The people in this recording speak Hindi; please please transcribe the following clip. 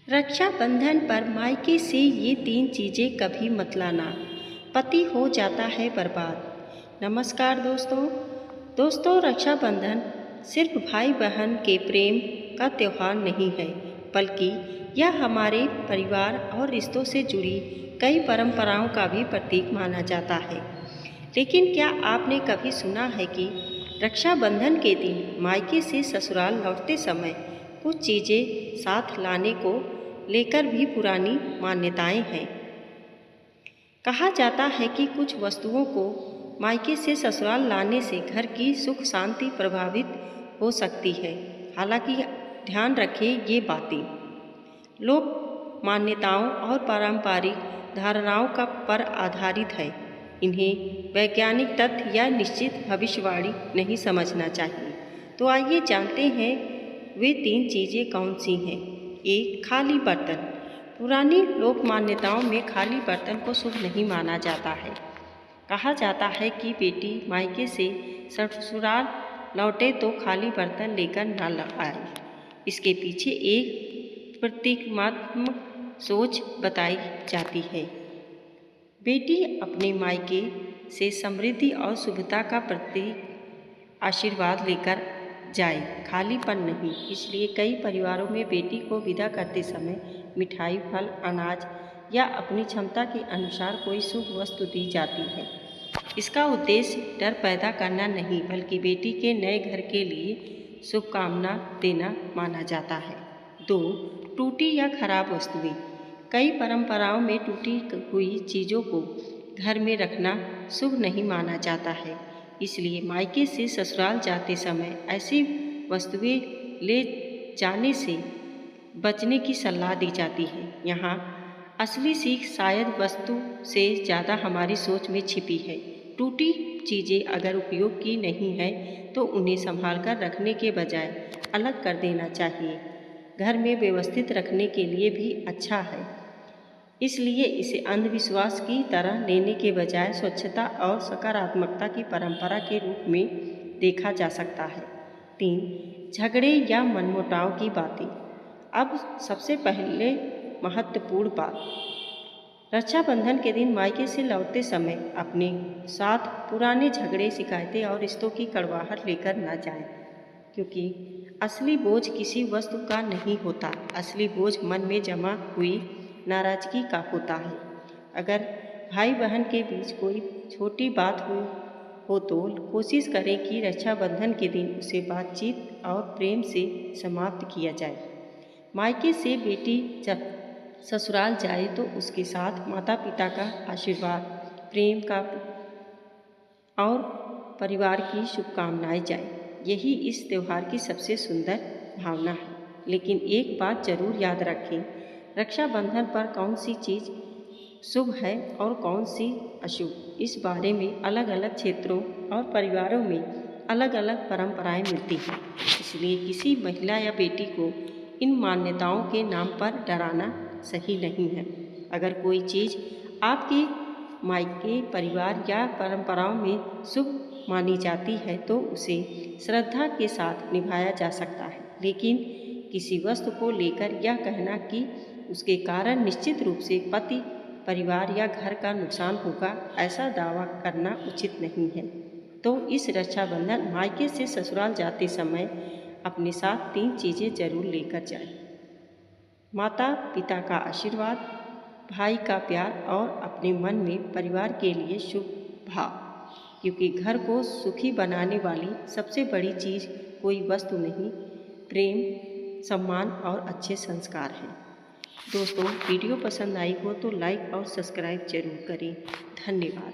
रक्षाबंधन पर मायके से ये 3 चीज़ें कभी मत लाना, पति हो जाता है बर्बाद। नमस्कार दोस्तों, रक्षाबंधन सिर्फ भाई बहन के प्रेम का त्यौहार नहीं है, बल्कि यह हमारे परिवार और रिश्तों से जुड़ी कई परंपराओं का भी प्रतीक माना जाता है। लेकिन क्या आपने कभी सुना है कि रक्षाबंधन के दिन मायके से ससुराल लौटते समय कुछ चीज़ें साथ लाने को लेकर भी पुरानी मान्यताएं हैं। कहा जाता है कि कुछ वस्तुओं को मायके से ससुराल लाने से घर की सुख शांति प्रभावित हो सकती है। हालांकि ध्यान रखें, ये बातें लोक मान्यताओं और पारंपरिक धारणाओं पर आधारित है। इन्हें वैज्ञानिक तथ्य या निश्चित भविष्यवाणी नहीं समझना चाहिए। तो आइए जानते हैं वे 3 चीज़ें कौन सी हैं। 1. खाली बर्तन। पुरानी लोक मान्यताओं में खाली बर्तन को शुभ नहीं माना जाता है। कहा जाता है कि बेटी मायके से ससुराल लौटे तो खाली बर्तन लेकर न आए। इसके पीछे एक प्रतीकात्मक सोच बताई जाती है। बेटी अपने मायके से समृद्धि और शुभता का प्रतीक आशीर्वाद लेकर जाए, खालीपन नहीं। इसलिए कई परिवारों में बेटी को विदा करते समय मिठाई, फल, अनाज या अपनी क्षमता के अनुसार कोई शुभ वस्तु दी जाती है। इसका उद्देश्य डर पैदा करना नहीं, बल्कि बेटी के नए घर के लिए शुभकामना देना माना जाता है। 2. टूटी या खराब वस्तुएं। कई परंपराओं में टूटी हुई चीज़ों को घर में रखना शुभ नहीं माना जाता है। इसलिए मायके से ससुराल जाते समय ऐसी वस्तुएं ले जाने से बचने की सलाह दी जाती है। यहाँ असली सीख शायद वस्तु से ज़्यादा हमारी सोच में छिपी है। टूटी चीज़ें अगर उपयोग की नहीं है तो उन्हें संभाल कर रखने के बजाय अलग कर देना चाहिए। घर में व्यवस्थित रखने के लिए भी अच्छा है। इसलिए इसे अंधविश्वास की तरह लेने के बजाय स्वच्छता और सकारात्मकता की परंपरा के रूप में देखा जा सकता है। 3. झगड़े या मनमुटाव की बातें। अब सबसे पहले महत्वपूर्ण बात, रक्षाबंधन के दिन मायके से लौटते समय अपने साथ पुराने झगड़े, शिकायतें और रिश्तों की कड़वाहट लेकर न जाएं, क्योंकि असली बोझ किसी वस्तु का नहीं होता। असली बोझ मन में जमा हुई नाराजगी का होता है। अगर भाई बहन के बीच कोई छोटी बात हो तो कोशिश करें कि रक्षाबंधन के दिन उसे बातचीत और प्रेम से समाप्त किया जाए। मायके से बेटी जब ससुराल जाए तो उसके साथ माता पिता का आशीर्वाद, प्रेम का और परिवार की शुभकामनाएं जाए। यही इस त्यौहार की सबसे सुंदर भावना है। लेकिन एक बात जरूर याद रखें, रक्षाबंधन पर कौन सी चीज़ शुभ है और कौन सी अशुभ, इस बारे में अलग अलग क्षेत्रों और परिवारों में अलग अलग परंपराएं मिलती हैं। इसलिए किसी महिला या बेटी को इन मान्यताओं के नाम पर डराना सही नहीं है। अगर कोई चीज़ आपके मायके, परिवार या परंपराओं में शुभ मानी जाती है तो उसे श्रद्धा के साथ निभाया जा सकता है। लेकिन किसी वस्तु को लेकर यह कहना कि उसके कारण निश्चित रूप से पति, परिवार या घर का नुकसान होगा, ऐसा दावा करना उचित नहीं है। तो इस रक्षाबंधन मायके से ससुराल जाते समय अपने साथ 3 चीज़ें जरूर लेकर जाएं। माता पिता का आशीर्वाद, भाई का प्यार और अपने मन में परिवार के लिए शुभ भाव, क्योंकि घर को सुखी बनाने वाली सबसे बड़ी चीज़ कोई वस्तु नहीं, प्रेम, सम्मान और अच्छे संस्कार हैं। दोस्तों, वीडियो पसंद आई हो तो लाइक और सब्सक्राइब जरूर करें। धन्यवाद।